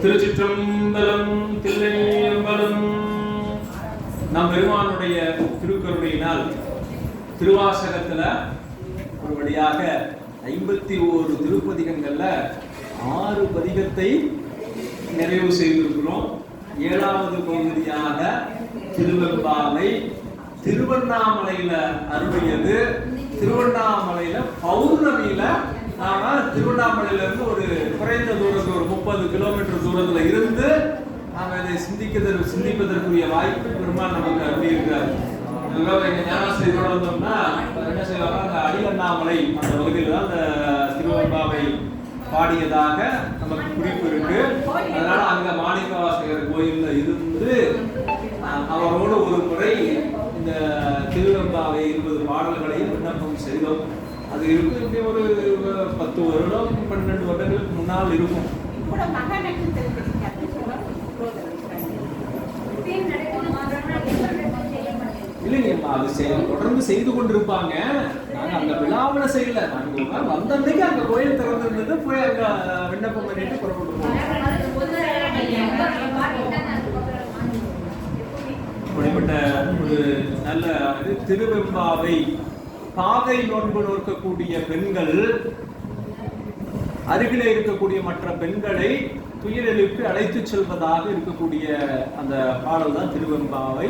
திருச்சிற்றம்பலம் தில்லையம்பலம். நம் பெருமானுடைய திருக்கருணையினால் திருவாசகத்துல ஒரு வழியாக 51 திருப்பதிகங்கள்ல 6 பதிகத்தை நிறைவு செய்திருக்கிறோம். 7வது பகுதியாக திருவெம்பாவை திருவண்ணாமலையில அருளியது. திருவண்ணாமலையில பௌர்ணமியில நாம திருவண்ணாமலையில இருந்து ஒரு குறைந்த தூரத்தில் ஒரு 30 கிலோமீட்டர் தூரத்துல இருந்து நாம இதை சிந்திப்பதற்குரிய வாய்ப்பு பெருமாள் நமக்கு அருளியிருக்கிறார். ஞானாசிரியரோட வந்தோம்னா என்ன செய்வாங்க, அந்த அடிவண்ணாமலை அந்த பகுதியில் தான் அந்த திருவெம்பாவை பாடியதாக நமக்கு குறிப்பு இருக்கு. அதனால அங்க மாணிக்கவாசகர் கோயில்ல இருந்து அவரோடு ஒரு முறை இந்த திருவெம்பாவை 20 பாடல்களையும் விண்ணப்பம் செய்தோம். அது இருக்கு இப்படி ஒரு 10 வருடம் 12 வருடங்களுக்கு முன்னால் இருக்கும். இல்லைங்கம்மா, அது தொடர்ந்து செய்து கொண்டிருப்பாங்க. நாங்க அந்த விழாவில செய்யல. நாங்க வந்த அன்னைக்கு அங்க கோயில் திறந்திருந்தது, போய் அங்க விண்ணப்பம் பண்ணிட்டு புறப்பட்டு போனோம். அப்படிப்பட்ட ஒரு நல்ல திருவெம்பாவை பாகை நோன்பு நோக்கக்கூடிய பெண்கள் அருகிலே இருக்கக்கூடிய மற்ற பெண்களை துயிலெழுப்பி அழைத்து செல்வதாக இருக்கக்கூடிய அந்த பாடல் தான் திருவெம்பாவை.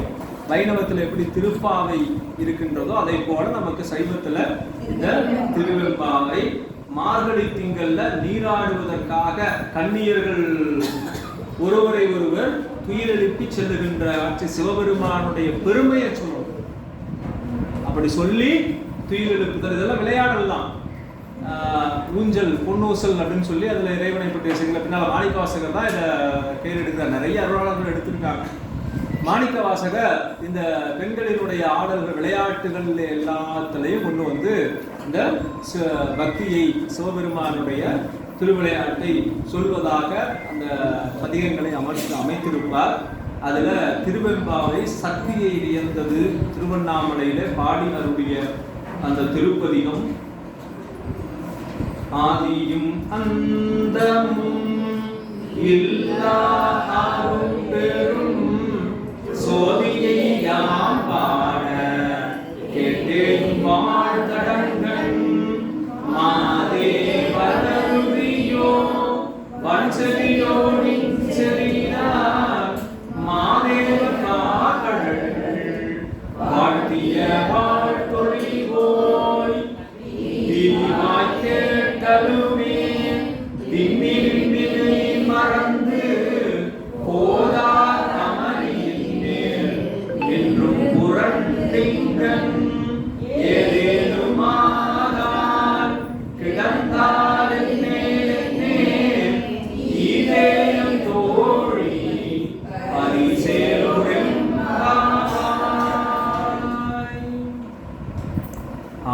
வைணவத்தில் எப்படி திருப்பாவை இருக்கின்றதோ அதை போல நமக்கு சைவத்துல இந்த திருவெம்பாவை மார்கழி திங்கள்ல நீராடுவதற்காக கன்னியர்கள் ஒருவரை ஒருவர் துயிலெழுப்பி செல்லுகின்ற சிவபெருமானுடைய பெருமையை சொல்லணும். அப்படி சொல்லி துயிலெழுப்புதல் இதெல்லாம் விளையாடல் தான். ஊஞ்சல் பொன்னூசல் அப்படின்னு சொல்லி அதுல இறைவனை பற்றிய செய்திகளை பின்னால மாணிக்கவாசகர் தான் இதை பேர் எடுக்கிறார். நிறைய அருளாளர்கள் எடுத்திருக்காங்க. மாணிக்கவாசகர் இந்த பெண்களினுடைய ஆடல்கள் விளையாட்டுகள் எல்லாத்திலையும் கொண்டு வந்து இந்த பக்தியை சிவபெருமானுடைய திருவிளையாட்டை சொல்வதாக அந்த பதிகங்களை அமைத்திருப்பார். அதுல திருவெம்பாவை சக்தியை வியந்தது திருவண்ணாமலையில பாடி அருளிய அந்த திருப்பதிகம். ஆதியும் அந்தமும் இல்லா பெரும் சோதியை யாம் பாட கேட்டேன் வாழ்தடங்கண் மாதே வரவியோ வன்செலியோ நின்செலியார் மாதேவ காகடல் வாழ்த்திய வாழ்த்தொழிவோய் தீவாய் கேட்டலுமே திம்மில் மறந்து போதா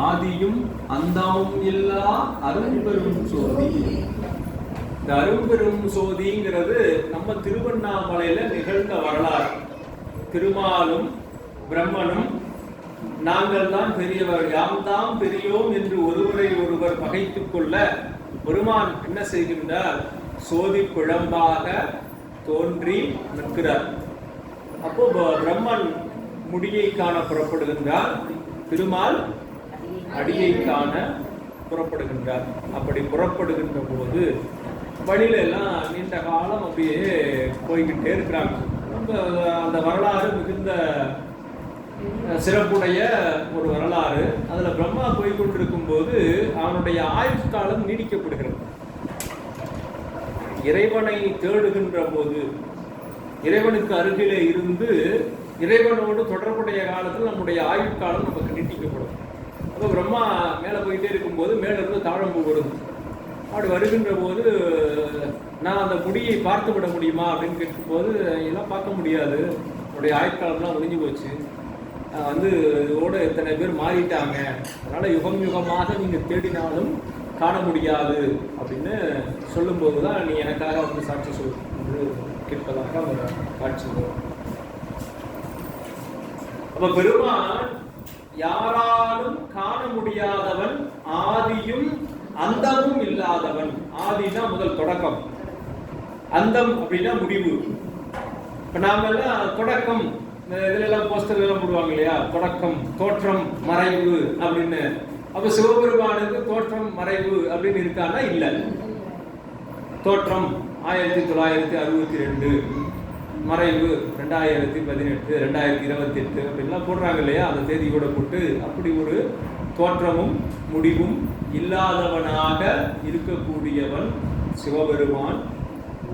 ஆதியும் அந்தமும் இல்லா அரும்பெரும் சோதி. இந்த அரும்பெரும் சோதிங்கிறது நம்ம திருவண்ணாமலையில நிகழ்ந்த வரலாறு. திருமாலும் பிரம்மனும் நாங்கள் தான் பெரியவர், யாம் தான் பெரியோம் என்று ஒருவரை ஒருவர் பகைத்துக் கொள்ள பெருமான் என்ன செய்கின்றார்? சோதி குழம்பாக தோன்றி நிற்கிறார். அப்போ பிரம்மன் முடியை காண புறப்படுகின்றார், திருமால் அடியை காண புறப்படுகின்றார். அப்படி புறப்படுகின்ற போது வழியில எல்லாம் நீண்ட காலம் அப்படியே போய்கிட்டே இருக்கிறாங்க. அந்த வரலாறு மிகுந்த சிறப்புடைய ஒரு வரலாறு. அதுல பிரம்மா போய்கொண்டிருக்கும் போது அவனுடைய ஆயுட்காலம் நீடிக்கப்படுகிறது. இறைவனை தேடுகின்ற போது இறைவனுக்கு அருகிலே இருந்து இறைவனோடு தொடர்புடைய காலத்தில் நம்முடைய ஆயுட்காலம் நமக்கு நீட்டிக்கப்படும். அப்போ பிரம்மா மேலே போயிட்டே இருக்கும்போது மேல இருந்து தாழம்பு வருது. அப்படி வருகின்ற போது நான் அந்த முடியை பார்த்து விட முடியுமா அப்படின்னு கேட்கும்போது இதெல்லாம் பார்க்க முடியாது, என்னுடைய ஆயுட்காலம்லாம் முடிஞ்சு போச்சு, இதோட எத்தனை பேர் மாறிட்டாங்க, அதனால யுகம் யுகமாக நீங்க தேடினாலும் காண முடியாது அப்படின்னு சொல்லும்போது தான் நீ எனக்காக சாட்சி சொல்லு கேட்பதாக அந்த காட்சி வரும். அப்ப பெருமான் யாராலும் காண முடியாதவன், ஆதியும் அந்தமும் இல்லாதவன். ஆதினா முதல் தொடக்கம், அந்தம் அப்படின்னா முடிவு. இப்ப நாம எல்லாம் தொடக்கம், இதுல எல்லாம் போஸ்டர் எல்லாம் போடுவாங்க இல்லையா, தொடக்கம், தோற்றம், மறைவு அப்படின்னு. அப்ப சிவபெருமானுக்கு தோற்றம் மறைவு அப்படின்னு இருக்கான்னா இல்ல. தோற்றம் 1962, மறைவு 2018, 2028 அப்படின்லாம் போடுறாங்க இல்லையா, அந்த தேதியோட போட்டு. அப்படி ஒரு தோற்றமும் முடிவும் இல்லாதவனாக இருக்கக்கூடியவன் சிவபெருமான்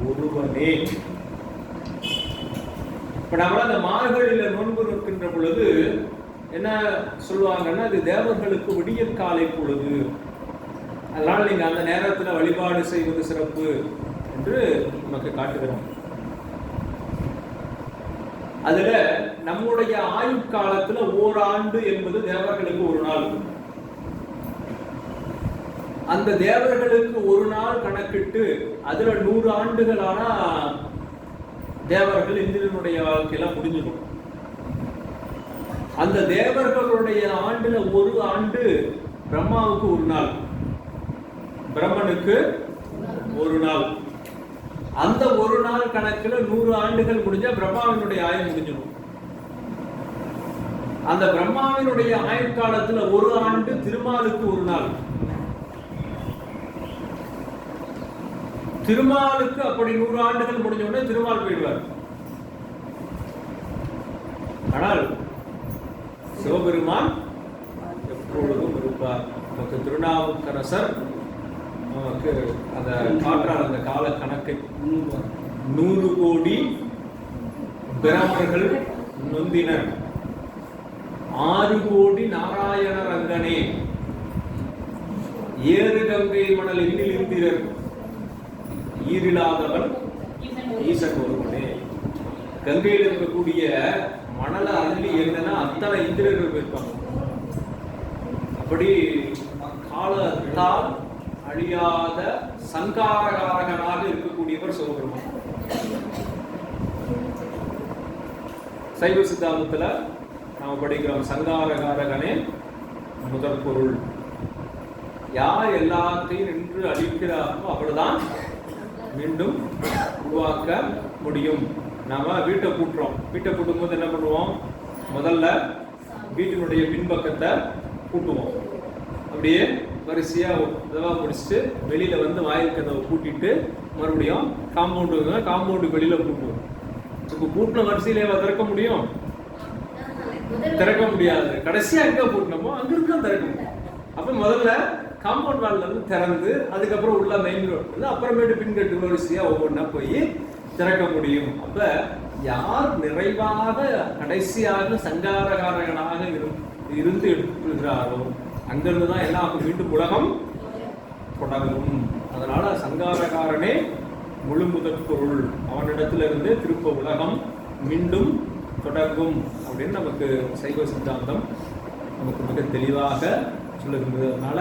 ஒருவனே. இப்ப நம்மள அந்த மார்கழியில நோன்பு நிற்கின்ற பொழுது என்ன சொல்லுவாங்கன்னா, அது தேவர்களுக்கு விடியற் காலை பொழுது, அதனால நீங்க அந்த நேரத்துல வழிபாடு செய்வது சிறப்பு என்று நமக்கு காட்டுகிறோம். அதுல நம்முடைய ஆயுட்காலத்துல ஓராண்டு என்பது தேவர்களுக்கு ஒரு நாள். அந்த தேவர்களுக்கு ஒரு நாள் கணக்கிட்டு அதுல 100 ஆண்டுகள் ஆனா தேவர்கள் இந்திரனுடைய வாழ்க்கையில முடிஞ்சிடும். அந்த தேவர்களுடைய ஆண்டுல ஒரு ஆண்டு பிரம்மாவுக்கு ஒரு நாள், பிரம்மனுக்கு ஒரு நாள். அந்த ஒரு நாள் கணக்குல 100 ஆண்டுகள் முடிஞ்சா பிரம்மாவினுடைய ஆயுள் முடிஞ்சிடும். அந்த பிரம்மாவினுடைய ஆயுட்காலத்துல ஒரு ஆண்டு திருமாலுக்கு ஒரு நாள். திருமாலுக்கு அப்படி 100 ஆண்டுகள் முடிஞ்ச உடனே திருமால் போயிடுவார். ஆனால் சிவபெருமான் எப்பொழுதும் இருப்பார். நமக்கு திருநாவுக்கரசர் நமக்கு அந்த காற்றார் அந்த கால கணக்கை 100 கோடி பிரமர்கள் நொந்தினர், 6 கோடி நாராயணர் அங்கனே, 7 கங்கை மணல் எண்ணில் இருந்திரர், ஈரில்லாதவன் ஈசன் ஒருவனே. கங்கையில் இருக்கக்கூடிய மணலை அள்ளி என்னன்னா அத்தனை இந்திரர்கள் போயிருப்பாங்க. அப்படி காலத்தால் அழியாத சங்காரகாரகனாக இருக்கக்கூடியவர் சிவபெருமான். சைவ சித்தாந்தத்துல நாம படிக்கிறோம், சங்காரகாரகனே முதற் பொருள். யார் எல்லாத்தையும் நின்று அழிக்கிறாரோ அவர்தான் மீண்டும் உருவாக்க முடியும். நாம வீட்டை கூட்டுறோம். வீட்டை கூட்டும் போது என்ன பண்ணுவோம்? முதல்ல வீட்டினுடைய பின்பக்கத்தை கூட்டுவோம். அப்படியே வரிசையா இதவா முடிச்சுட்டு வெளியில வந்து வாயில் கதவை கூட்டிட்டு மறுபடியும் காம்பவுண்டு வெளியில கூட்டுவோம். இப்போ கூட்டின வரிசையில திறக்க முடியும்? திறக்க முடியாது. கடைசியா எங்க கூட்டினமோ அங்க இருக்க திறக்க முடியும். அப்ப முதல்ல காம்பவுண்ட் வால்ல இருந்து திறந்து அதுக்கப்புறம் உள்ள மெயின் ரோடு, அப்புறமேட்டு பின்கட்டு வரிசையா ஒவ்வொன்றா போய் திறக்க முடியும். அப்ப யார் நிறைவாக கடைசியாக சங்காரகாரகனாக இருந்து எடுத்துக்கிறாரோ அங்கிருந்து தான் என்ன ஆகும்? மீண்டும் உலகம் தொடங்கும். அதனால சங்காரகாரனே முழு முதற் பொருள், அவனிடத்துல இருந்து திருப்ப உலகம் மீண்டும் தொடங்கும் அப்படின்னு நமக்கு சைவ சித்தாந்தம் நமக்கு மிக தெளிவாக சொல்லுகின்றது. அதனால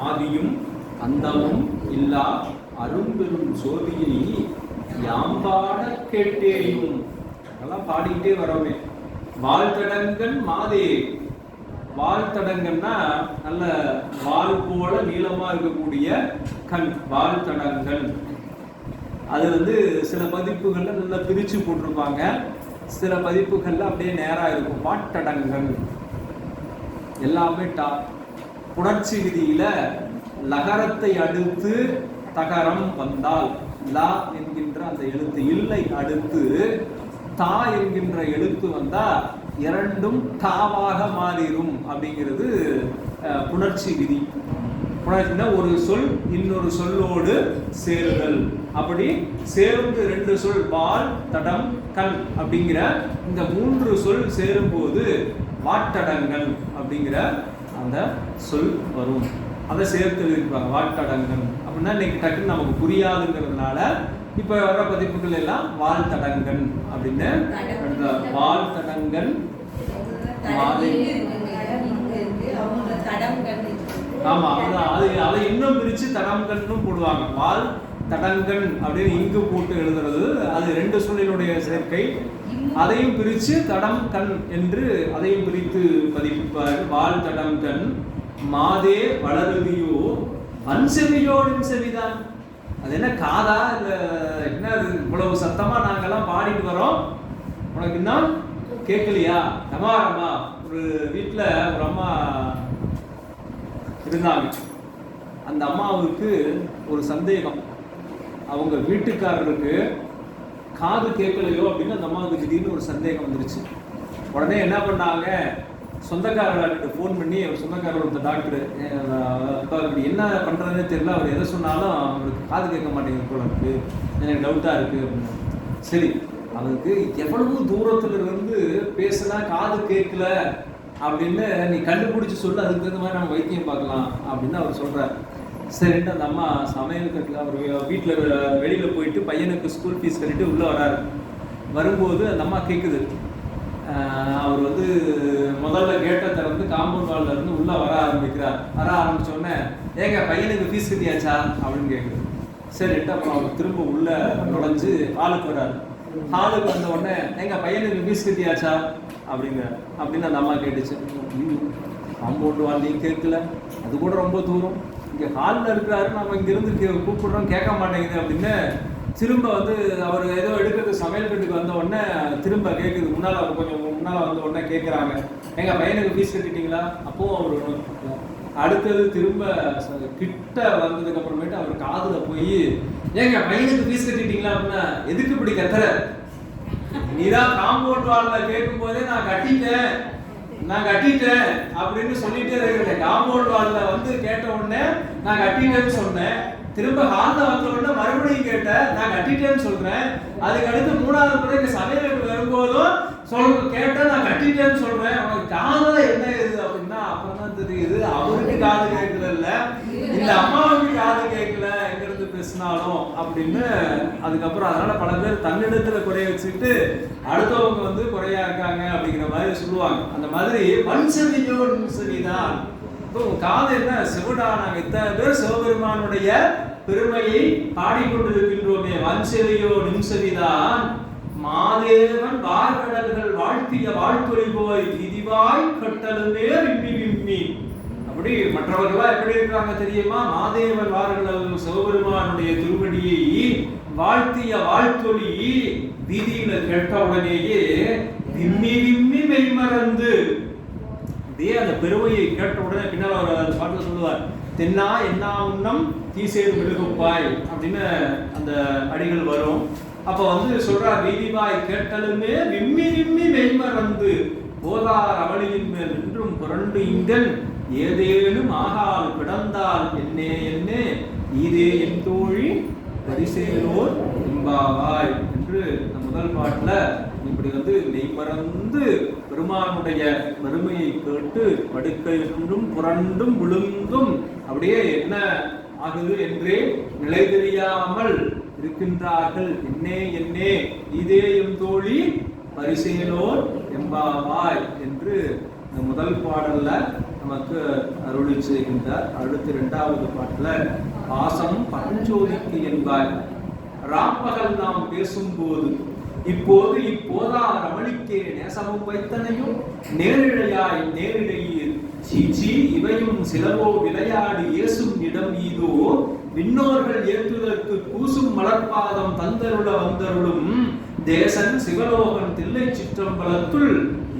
ஆதியும் அந்தமும் இல்லா அரும்பெரும் ஜோதியை யாம்பாட கேட்டேயும், அதெல்லாம் பாடிக்கிட்டே வரவே. வாழ்த்தடங்கன் மாதே, வாழ்த்தடங்கன்னா நல்ல வால் போல நீளமா இருக்கக்கூடிய கண், வாழ்த்தடங்கன். அது வந்து சில பதிப்புகள்ல நல்லா பிரிச்சு போட்டிருப்பாங்க, சில பதிப்புகள்ல அப்படியே நேரா இருக்கும். வாட்டடங்கன் எல்லாமே புணர்ச்சி விதியில லகரத்தை அடுத்து தகரம் வந்தால் லா என்கின்ற அந்த எழுத்து இல்லை அடுத்து தா என்கின்ற எழுத்து வந்தா இரண்டும் தாவாக மாறிடும் அப்படிங்கிறது புணர்ச்சி விதி. புணர்ச்சினா ஒரு சொல் இன்னொரு சொல்லோடு சேருதல். அப்படி சேர்ந்து 2 சொல் வால் தடம் கண் அப்படிங்கிற இந்த 3 சொல் சேரும்போது வாட்டடங்கன் அப்படிங்கிற அந்த சொல் வரும். அதை சேர்த்து இருப்பாங்க வாட்டடங்கன் அப்படின்னா இன்னைக்கு டக்குன்னு நமக்கு புரியாதுங்கிறதுனால இப்ப வர பதிப்புகள் எல்லாம் வாழ்த்தடங்கன் அப்படின்னு. வாழ்த்தடங்கன் ஆமா, அதை இன்னும் பிரிச்சு தடங்கன்னும் போடுவாங்க. வால் தடங்கன் அப்படின்னு இங்கு போட்டு எழுதுறது அது 2 சொல்லினுடைய சேர்க்கை. அதையும் பிரிச்சு தடம் கண் என்று அதையும் பிரித்து பதிப்பிப்பார். வால் தடம் கண் மாதே வளருவியோ வன்செவியோ செவிதான். அது என்ன காதா இல்ல என்ன வரும், உனக்கு இன்னும் கேட்கலையா? அம்மா ஒரு வீட்டில் ஒரு அம்மா இருந்தாங்க. அந்த அம்மாவுக்கு ஒரு சந்தேகம், அவங்க வீட்டுக்காரருக்கு காது கேட்கலையோ அப்படின்னு அந்த அம்மாவுக்கு திடீர்னு ஒரு சந்தேகம் வந்துருச்சு. உடனே என்ன பண்ணாங்க, சொந்தக்காரர்கிட்ட ஃபோன் பண்ணி, அவர் சொந்தக்காரர் ஒரு டாக்டர், இப்படி என்ன பண்ணுறதுன்னு தெரியல, அவர் எதை சொன்னாலும் அவருக்கு காது கேட்க மாட்டேங்குது போல இருக்குது, எனக்கு டவுட்டாக இருக்குது அப்படின்னு. சரி, அவருக்கு எவ்வளவு தூரத்துல இருந்து பேசினா காது கேட்கல அப்படின்னு நீ கண்டுபிடிச்சு சொல்லு, அதுக்கு தகுந்த மாதிரி நம்ம வைத்தியம் பார்க்கலாம் அப்படின்னு அவர் சொல்றாரு. சரின்ட்டு அந்த அம்மா சமையல் கட்டில் அவர் வீட்டில் வெளியில் போயிட்டு பையனுக்கு ஸ்கூல் ஃபீஸ் கட்டிட்டு உள்ளே வராரு. வரும்போது அந்த அம்மா கேட்குது, அவர் வந்து முதல்ல கேட்டை திறந்து காம்பவுண்ட் வால்ல இருந்து உள்ளே வர ஆரம்பிச்சோடனே, ஏங்க பையனுக்கு ஃபீஸ் கட்டியாச்சா அப்படின்னு கேட்குது. சரின்ட்டு அப்புறம் அவர் திரும்ப உள்ளே நுழைஞ்சு ஹாலுக்கு வராரு. ஹாலுக்கு வந்த உடனே, எங்க பையனுக்கு ஃபீஸ் கட்டியாச்சா அப்படின்னு அந்த அம்மா கேட்டுச்சு. காம்பவுண்ட் வால்லையும் கேட்கல, அது கூட ரொம்ப தூரம், இங்கே ஹாலில் இருக்கிறாரு, நம்ம இங்கிருந்து கூப்பிடுறோம் கேட்க மாட்டேங்குது அப்படின்னு திரும்ப வந்து அவர் ஏதோ எடுக்கிறது சமையல் கட்டுக்கு வந்த உடனே திரும்ப கேட்குது. அவர் கொஞ்சம் முன்னால் வந்த உடனே கேட்குறாங்க, எங்கள் பையனுக்கு ஃபீஸ் கட்டிட்டீங்களா? அப்போவும் அவர் அடுத்தது திரும்ப கிட்ட வந்ததுக்கு அப்புறமேட்டு அவர் காதில் போய், ஏங்க பையனுக்கு ஃபீஸ் கட்டிட்டீங்களா அப்படின்னா, எதுக்கு இப்படி கத்துற? நீதான் காம்பவுண்ட் வால்ல கேட்கும் போதே நான் கட்டிட்டேன் அப்படின்னு சொல்லிட்டே இருக்கிறேன். காம்பவுண்ட் வால்ல வந்து கேட்ட உடனே நான் கட்டிட்டேன்னு சொன்னேன், திரும்ப ஹால்ல வந்த உடனே மறுபடியும் கேட்டேன், நான் கட்டிட்டேன்னு சொல்றேன். அதுக்கு அடுத்து 3வது முறை இந்த சமையலுக்கு வரும்போதும் கேட்டேன், நான் கட்டிட்டேன்னு சொல்றேன். அவனுக்கு காதுல என்ன இது அப்படின்னா அப்புறம் தான் தெரியுது, அவருக்கு காது கேட்கல, இந்த அம்மாவுக்கு காது கேட்கல எங்கிறது பேசினாலும் அப்படின்னு. அதுக்கப்புறம் அதனால பல பேர் தன்னிடத்துல குறைய வச்சுட்டு அடுத்தவங்க வந்து குறையா இருக்காங்க அப்படிங்கிற மாதிரி சொல்லுவாங்க. அந்த மாதிரி வன்செவியோ நின்செவிதான். காது என்ன செவிடா, நாங்க இத்தனை பேர் சிவபெருமானுடைய பெருமையை பாடிக்கொண்டிருக்கின்றோமே, வன்செவியோ நின்செவிதான். மாதேவன் வார்கடல்கள் வாழ்த்திய வாழ்த்துறை போய் விதிவாய் கட்டலுமே விம்மி விம்மி. அப்படி மற்றவர்களா எப்படி இருக்காங்க தெரியுமா? மாதேவன் வார்கடல் சிவபெருமானுடைய திருவடியை வாழ்த்திய வாழ்த்தொலி வீதியில கேட்ட உடனேயே விம்மி விம்மி மெய்மறந்து, இதே அந்த பெருமையை கேட்ட உடனே பின்னால் அவர் அந்த பாட்டில் சொல்லுவார், தென்னா என்ன உண்ணம் தீசேர் மெழுகுப்பாய் அப்படின்னு அந்த அடிகள் வரும். அப்ப வந்து சொல்றார், வீதிவாய் கேட்டலுமே விம்மி விம்மி மெய்மறந்து போதார் அவளியின் மேல் நின்றும் புரண்டு இங்கன் ஏதேனும் ஆகால் கிடந்தால் என்னே இதே என் தோழி பரிசேலோர் என்பாவாய் என்று முதல் பாட்டுல இப்படி வந்து மெய்மறந்து பெருமானுடைய பெருமையை கேட்டு படுக்கையின்றும் புரண்டும் விழுந்தும் அப்படியே என்ன ஆகுது என்றே நிலை தெரியாமல் இருக்கின்றார்கள். என்னே இதே எம் தோழி பரிசேலோர் எம்பாவாய் என்று இந்த முதல் பாடல்ல நமக்கு அருளி செய்கின்றார். அடுத்து 2வது பாட்டுல பாசம் பரஞ்சோதிக்கு என்பாய். ராப்பகல் நாம் பேசும்போது இப்போதா ரமணிக்கே நேசமும் வைத்தனையும் நேரிழையீர் சீச்சி இவையும் சிலவோ விளையாடி ஏசும் இடம் ஈதோ விண்ணோர்கள் ஏற்றுதற்கு கூசும் மலர்பாதம் தந்தருள வந்தருளும் தேசன் சிவலோகன் தில்லை சிற்றம்பலத்துள்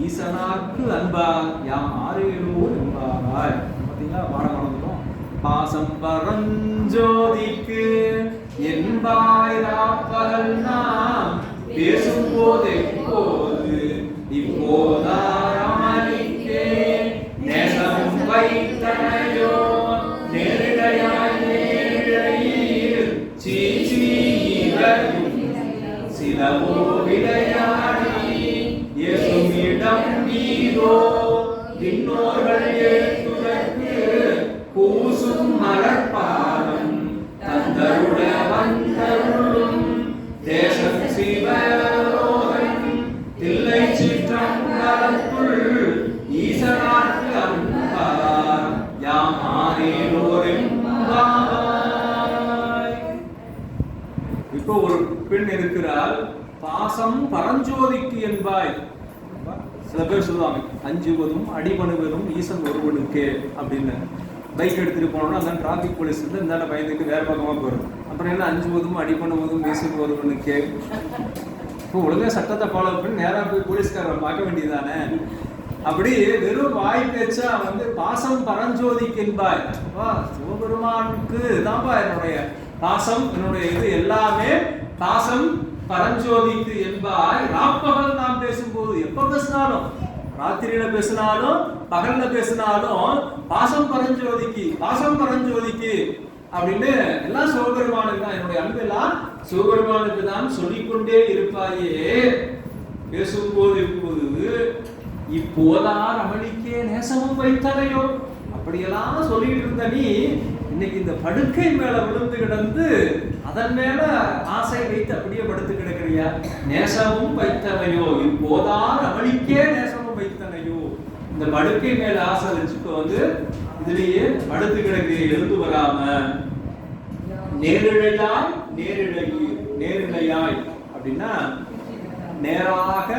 ஈசனார்க்கு அன்பா யாம் ஆரேலோ என்பாராய். பார்த்தீங்களா, பாடம் வளர்ந்துட்டோம். பாசம் பரஞ்சோதிக்கு என்பாய் ராப்பகல் நாம் பேசும்போது இப்போதா ரமணிக்கே நேசம் வைத்தனையோ நேரிழையீர் சீச்சி இவையும் சிலவோ விளையாடி ஏசும் இடம் நீதோ விண்ணோர்கள் ஏற்றுதற்கு கூசும் மலர்பாதம் தந்தருட வந்தருளும் தேசம் சிவலோகன் தில்லை சிற்றம்பலத்துள் ஈசனார்க்கு அன்பார் யாம் ஆரேலோர் என்பாவாய். இப்போ ஒரு பெண் இருக்கிறாள், பாசம் பரஞ்சோதிக்கு என்பாய். சில பேர் சொல்லுவாங்க, அஞ்சுவதும் அடிபணுவதும் ஈசன் ஒருவனுக்கே அப்படின்னு. பைக் எடுத்துட்டு போனோம்னா அந்த டிராபிக் போலீஸ் இந்த பயந்துட்டு வேற பக்கமா போயிடும். அப்புறம் என்ன அஞ்சுவதும் அடிபணுவதும் ஈசன் ஒருவனுக்கே. இப்போ ஒழுங்கா சட்டத்தை ஃபாலோ பண்ணி நேராக போய் போலீஸ்காரரை பார்க்க வேண்டியதானே. அப்படி வெறும் வாய் பேச்சா வந்து பாசம் பரஞ்சோதிக்கின்பாய், சிவபெருமானுக்கு தான்ப்பா என்னுடைய பாசம், என்னுடைய இது எல்லாமே பாசம் பரஞ்சோதிக்கு என்பாய். ராப்பகல் நாம் பேசும்போது, எப்ப பேசினாலும், ராத்திரியில பேசினாலும் பகல்ல பேசினாலும் பாசம் பரஞ்சோதிக்கு, பாசம் பரஞ்சோதிக்கு அப்படின்னு எல்லாம் சிவபெருமானுக்கு தான், என்னுடைய அன்பு எல்லாம் சிவபெருமானுக்கு தான் சொல்லிக்கொண்டே இருப்பாயே. பேசும்போது இப்போது இப்போதார் அமளிக்கே நேசமும் வைத்தனையோ, அப்படியெல்லாம் சொல்லிட்டு இருந்த நீ இன்னைக்கு இந்த படுக்கை மேல விழுந்து கிடந்து அதன் மேல ஆசை வைத்து அப்படியே படுத்து கிடக்கிறியா? நேசமும் வைத்தனையோ, இப்போதார் அமளிக்கே நேசமும் வைத்தனையோ. இந்த படுக்கை மேல ஆசை வச்சுட்டு வந்து இதுலயே படுத்து கிடக்கிற, எழுந்து வராம நேரிழையாய், நேரிழையாய் அப்படின்னா நேராக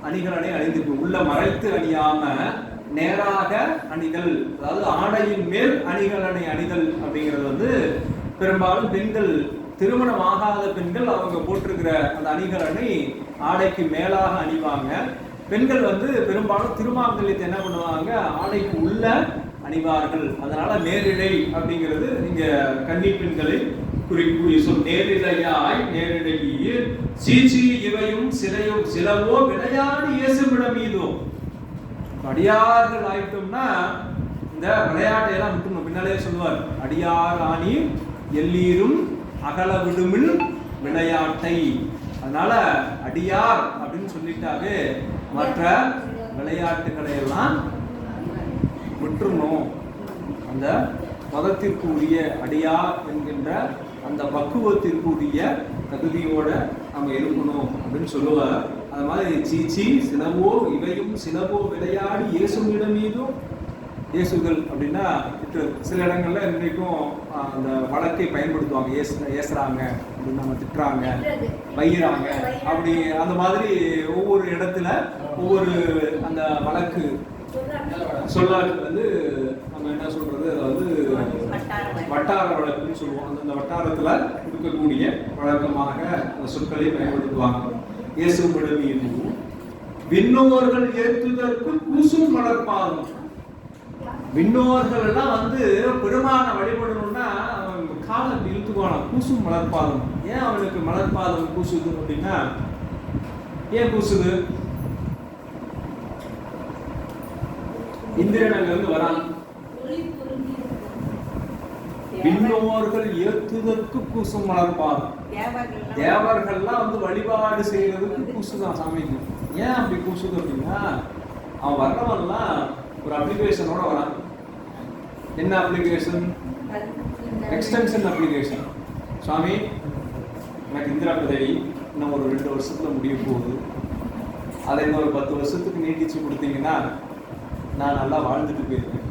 அணிகளனை அணிந்து, உள்ள மறைத்து அணியாம நேராக அணிதல், அதாவது ஆடையின் மேல் அணிகளனை அணிதல் அப்படிங்கிறது வந்து பெரும்பாலும் பெண்கள், திருமணம் ஆகாத பெண்கள் அவங்க போட்டிருக்கிற அந்த அணிகளனை ஆடைக்கு மேலாக அணிவாங்க. பெண்கள் வந்து பெரும்பாலும் திருமாங்கல்யத்தை என்ன பண்ணுவாங்க, ஆடைக்கு உள்ள அணிவார்கள். அதனால நேரிழை அப்படிங்கிறது நீங்க கன்னி பெண்களை குறிக்கூடிய சொல். நேரிழையாய், நேரிழையில் சீச்சி இவையும் சிலையும் சிலவோ விளையாடி இயேசுவிடம் மீதோ. அடியார்கள் ஆயிட்டோம்னா இந்த விளையாட்டை எல்லாம் விட்டுணும். பின்னாலே சொல்லுவார், அடியார் ஆணி எல்லீரும் அகல விடுமின் விளையாட்டை. அதனால அடியார் அப்படின்னு சொல்லிட்டாவே மற்ற விளையாட்டுகளை எல்லாம் விட்டுறணும். அந்த மதத்திற்கு உரிய அடியார் என்கின்ற அந்த பக்குவத்திற்குரிய தகுதியோட நம்ம இருக்கணும் அப்படின்னு சொல்லுவார். அது மாதிரி சீச்சி சிலவோ இவையும் சிலவோ விளையாடி இயேசுவிடம் மீதும். இயேசுகள் அப்படின்னா சில இடங்கள்ல இன்றைக்கும் அந்த வழக்கை பயன்படுத்துவாங்க. ஏசுறாங்க அப்படின்னு, நம்ம திட்டுறாங்க, வையிறாங்க, அப்படி அந்த மாதிரி ஒவ்வொரு இடத்துல ஒவ்வொரு அந்த வழக்கு சொல்லாக்கு வந்து நம்ம என்ன சொல்றது, அதாவது வட்டார வழக்குன்னு சொல்லுவோம். அந்த வட்டாரத்துல இருக்கக்கூடிய வழக்கமாக அந்த சொற்களை பயன்படுத்துவாங்க. இயேசுவிடம் மீது விண்ணோர்கள் ஏற்றுதற்கு கூசும் மலர்பாதம். விண்ணோர்கள் எல்லாம் வந்து பெருமான வழிபடணும்னா காலை இழுத்துக்குவானா, கூசும் மலர்பாதம். ஏன் அவனுக்கு மலர்பாதம் கூசுது அப்படின்னா, ஏன் கூசுது? இந்திரன் அங்க இருந்து வரான். விண்ணோர்கள் ஏற்றுதற்கு கூசும் மலர்பாதம். தேவர்கள்லாம் வந்து வழிபாடு செய்யறதுக்கு கூசுதான் சாமிக்கு. ஏன் அப்படி கூசுது அப்படின்னா, அவன் வர்றவன்லாம் ஒரு அப்ளிகேஷனோட வரான். என்ன அப்ளிகேஷன்? Extension application. சுவாமி, எனக்கு இந்திரா பதவி இன்னும் ஒரு 2 வருஷத்துல முடிய போகுது, அதை இன்னும் ஒரு 10 வருஷத்துக்கு நீட்டிச்சு கொடுத்தீங்கன்னா நான் நல்லா வாழ்ந்துட்டு போயிருக்கேன்.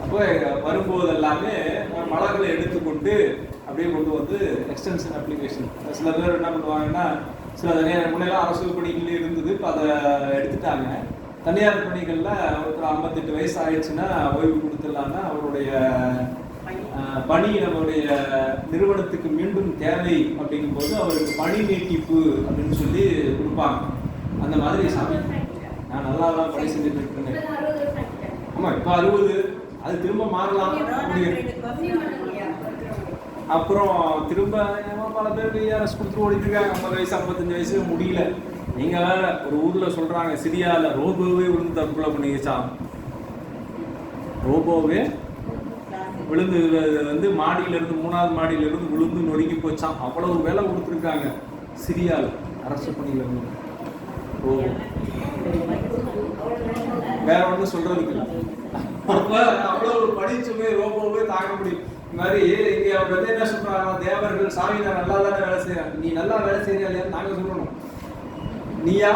அப்போ வரும்போது எல்லாமே மலர்களை எடுத்துக்கொண்டு அப்படியே கொண்டு வந்து எக்ஸ்டென்ஷன் அப்ளிகேஷன். சில பேர் என்ன பண்ணுவாங்கன்னா, சில முன்னெல்லாம் அரசு பணிகள் இருந்தது, இப்போ அதை எடுத்துட்டாங்க. தனியார் பணிகளில் ஒருத்தர் 58 வயசு ஆயிடுச்சுன்னா ஓய்வு கொடுத்துடலான்னா அவருடைய பணி நம்மளுடைய நிறுவனத்துக்கு மீண்டும் தேவை அப்படிங்கும்போது அவருக்கு பணி நீட்டிப்பு அப்படின்னு சொல்லி கொடுப்பாங்க. அந்த மாதிரி சாமி நான் நல்லா தான் பணி செஞ்சுட்டு இருக்கேன். ஆமாம், இப்போ 60, அது திரும்ப மாறலாம். அப்புறம் திரும்ப பல பேர் ERS கொடுத்துட்டு ஓடிட்டு இருக்காங்க. 50 வயசு 55 வயசு முடியல. நீங்க வேற ஒரு ஊர்ல சொல்றாங்க, சிரியால ரோபோவே விழுந்து தற்கொலை பண்ணிச்சான். ரோபோவே விழுந்து வந்து மாடியில இருந்து 3வது மாடியில இருந்து விழுந்து நொறுங்கி போச்சான். அவ்வளவு வேலை கொடுத்துருக்காங்க சிரியால அரசு பணியில இருந்து. ரோபோ வேற ஒன்றும் சொல்றதுக்கு அவ்வளவு படிச்சுமே ரோபோவே தாங்க முடியும். இந்த மாதிரி இங்க அவர் வந்து என்ன சொல்றாங்க, தேவர்கள் சாமி நான் நல்லா தானே வேலை செய்யறேன், நீ நல்லா வேலை செய்யறியா இல்லையா நாங்க சொல்லணும், நீயா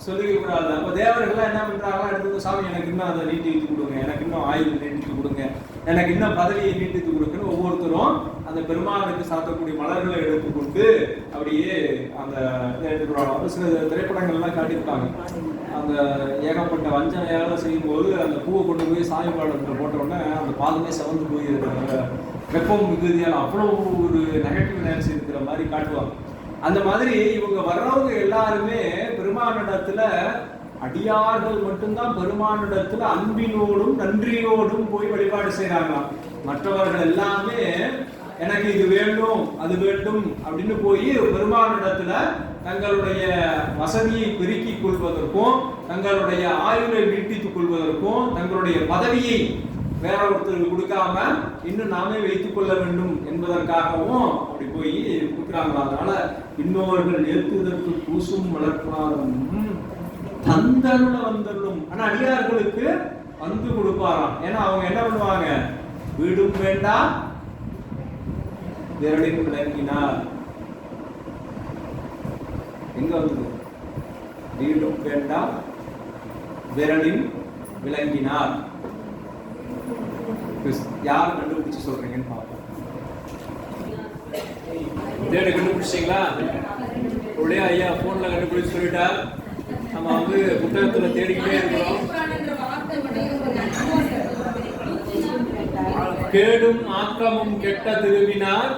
சொல்லிக்க கூடாது. அப்ப தேவர்கள்லாம் என்ன பண்றாங்க, எடுத்து சாமி எனக்கு இன்னும் அதை நீட்டித்து கொடுங்க, எனக்கு இன்னும் ஆயுள் நீட்டித்து கொடுங்க, எனக்கு இன்னும் பதவியை நீட்டித்து கொடுக்குன்னு ஒவ்வொருத்தரும் அந்த பெருமாளுக்கு சாத்தக்கூடிய மலர்களை எடுத்துக்கொண்டு அப்படியே அந்த எடுத்துக்கிறாங்க. சில திரைப்படங்கள்லாம் காட்டியிருக்காங்க. அந்த ஏகப்பட்ட வஞ்சனையால செய்யும்போது அந்த பூவை கொண்டு போய் சாமி பாடத்தில் போட்டோடனே அந்த பாதமே செவந்து போய் வெப்பம் மிகுதியால் அவ்வளோ ஒரு நெகட்டிவ் எனர்ஜி இருக்கிற மாதிரி காட்டுவாங்க. அந்த மாதிரி இவங்க வர்றவங்க எல்லாருமே பெருமானிடத்துல அடியார்கள் மட்டும்தான் பெருமானிடத்துல அன்பினோடும் நன்றியோடும் போய் வழிபாடு செய்யறாங்களாம். மற்றவர்கள் எல்லாமே எனக்கு இது வேண்டும் அது வேண்டும் அப்படின்னு போய் பெருமானிடத்துல தங்களுடைய வசதியை பெருக்கிக் கொள்வதற்கும் தங்களுடைய ஆயுளை நீட்டித்துக் கொள்வதற்கும் தங்களுடைய பதவியை வேற ஒருத்தருக்கு கொடுக்காம இன்னும் நாமே வைத்துக் கொள்ள வேண்டும் என்பதற்காகவும் அப்படி போய் கொடுக்குறாங்களா. அதனால இன்னொருவர்கள் ஏற்றுவதற்கு பூசும் வளர்ப்பாரும் தந்தருள வந்தருளும். ஆனா அடியார்களுக்கு வந்து கொடுப்பாராம். ஏன்னா அவங்க என்ன பண்ணுவாங்க, வீடும் வேண்டாம் விரலின் விளங்கினார். எங்க வந்தது, வீடும் வேண்டாம் விரலின் விளங்கினார். யார் கண்டுபிடிச்சு சொல்றீங்கன்னு பார்ப்போம். தேடி கண்டுபிடிச்சீங்களா? உடைய ஐயா போன்ல கண்டுபிடிச்சு சொல்லிட்டா நம்ம வந்து புத்தகத்துல தேடிக்கிட்டே இருக்கிறோம். கேடும் ஆக்கமும் கெட்ட திருவினார்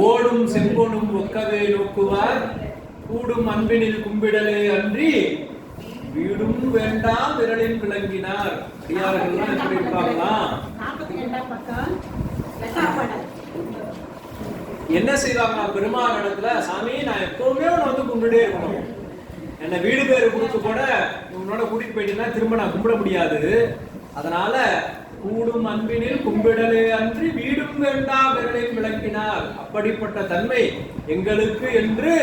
ஓடும் செம்பொனும் ஒக்கவே நோக்குவார் கூடும் அன்பினில் கும்பிடலே அன்றி வீடும் வேண்டாம் விரலின் விளங்கினார். அடியார்கள்லாம் எப்படி இருப்பாங்களா? என்ன செய்வாங்க பெருமானிடத்துல, சாமி நான் எப்பவுமே உன்னை வந்து கும்பிட்டே இருக்கணும், என்ன வீடு பேரு கொடுத்து கூட உன்னோட கூட்டிட்டு போயிட்டீங்கன்னா திரும்ப நான் கும்பிட முடியாது, அதனால கூடும் அன்பினில் கும்பிடலே அன்றி வீடும் வேண்டாம் விரலில் விளங்கினார். அப்படிப்பட்ட தன்மை எங்களுக்கு என்று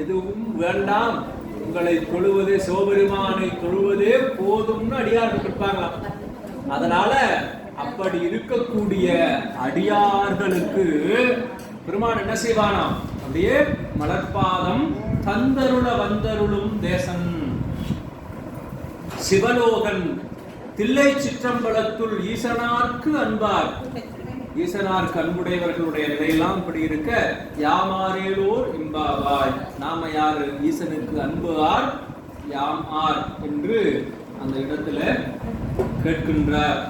எதுவும் வேண்டாம், உங்களை தொழுவதே சிவபெருமானை தொழுவதே போதும்னு அடியார்கள் இருப்பாங்களாம். அதனால அப்படி இருக்கக்கூடிய அடியார்களுக்கு பெருமான் என்ன செய்வானாம், அப்படியே மலர்பாதம் தந்தருள வந்தருளும் தேசன். சிவலோகன் தில்லை சிற்றம்பலத்துள் ஈசனார்க்கு அன்பார். ஈசனார்க்கு அன்புடையவர்களுடைய நிலையெல்லாம் இப்படி இருக்க யாமாரேலோர் இம்பாவாய், நாம யாரு ஈசனுக்கு அன்பு ஆர் யாம் ஆர் என்று அந்த இடத்துல கேட்கின்றார்.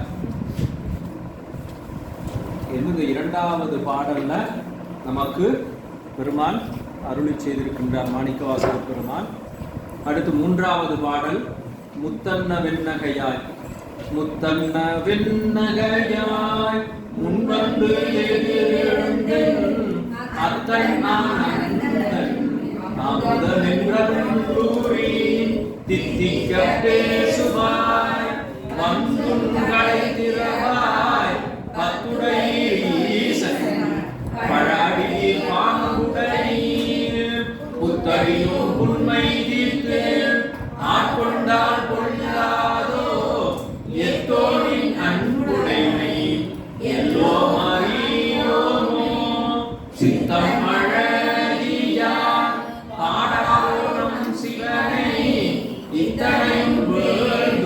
இந்த இரண்டாவது பாடல்ல நமக்கு பெருமான் அருளி செய்திருக்கின்றார் மாணிக்கவாசக பெருமான். அடுத்து மூன்றாவது பாடல் முத்தன்ன வெண்ணகையாய். முத்தன்ன வெண்ணகையாய் முன்வந்து அத்தன் தித்திக்க பேசுவாய் வந்துங்களை திறவாய் பத்துடை பழாடி பாங்குடையீர் புத்தரியும் உண்மை தீர்த்து ஆட்கொண்டால் பொல்லாதோ எத்தோனின் அன்புடைமை எல்லோ மறியோமோ சித்தம் அழகியா பாடாரோணம் சிவனை இத்தனையும் வேண்டும்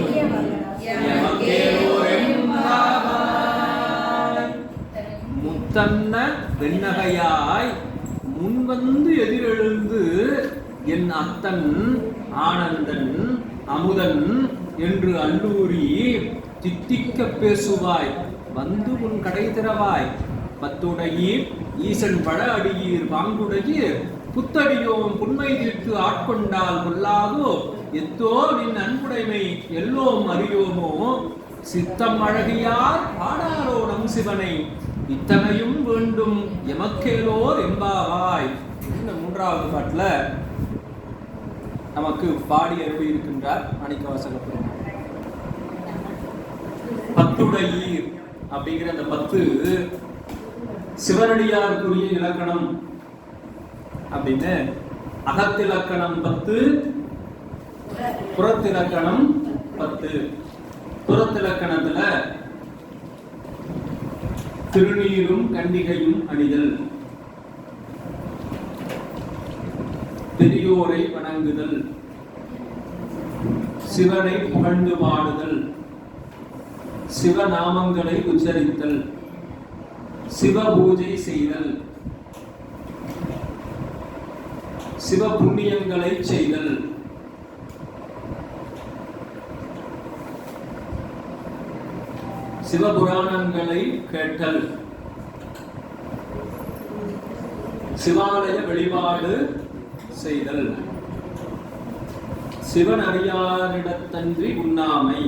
முத்தன்ன வெண்ணகையாய் முன்வந்து எதிரெழுந்து என் அத்தன் ஆனந்தன் அமுதன் என்று அல்லூரி தித்திக்க பேசுவாய் வந்து உன் கடை திறவாய் பத்துடையீர் ஈசன் பழ அடியீர் பாங்குடையீர் புத்தடியோம் புன்மை தீர்த்து ஆட்கொண்டால் கொல்லாதோ எத்தோ நின் அன்புடைமை எல்லோம் அறியோமோ சித்தம் அழகியார் பாடாரோ நம் சிவனை இத்தனையும் வேண்டும் எமக்கேலோர் எம்பாவாய். இந்த மூன்றாவது பாட்டுல நமக்கு பாடி அருளி இருக்கின்றார் மாணிக்கவாசக பெருமான். பத்துடையீர் அப்படிங்கிற அந்த 10 சிவனடியாருக்குரிய இலக்கணம் அப்படின்னு அகத்திலக்கணம் 10, புறத்திலக்கணம் 10. புறத்திலக்கணத்துல திருநீரும் கன்னிகையும் அணிதல், பெரியோரை வணங்குதல், சிவனை புகழ்ந்து பாடுதல், சிவநாமங்களை உச்சரித்தல், சிவ பூஜை செய்தல், சிவ புண்ணியங்களை செய்தல், சிவபுராணங்களை கேட்டல், சிவாலய வழிபாடு செய்தல். சிவனடியாரிடத்தன்றி உண்ணாமை.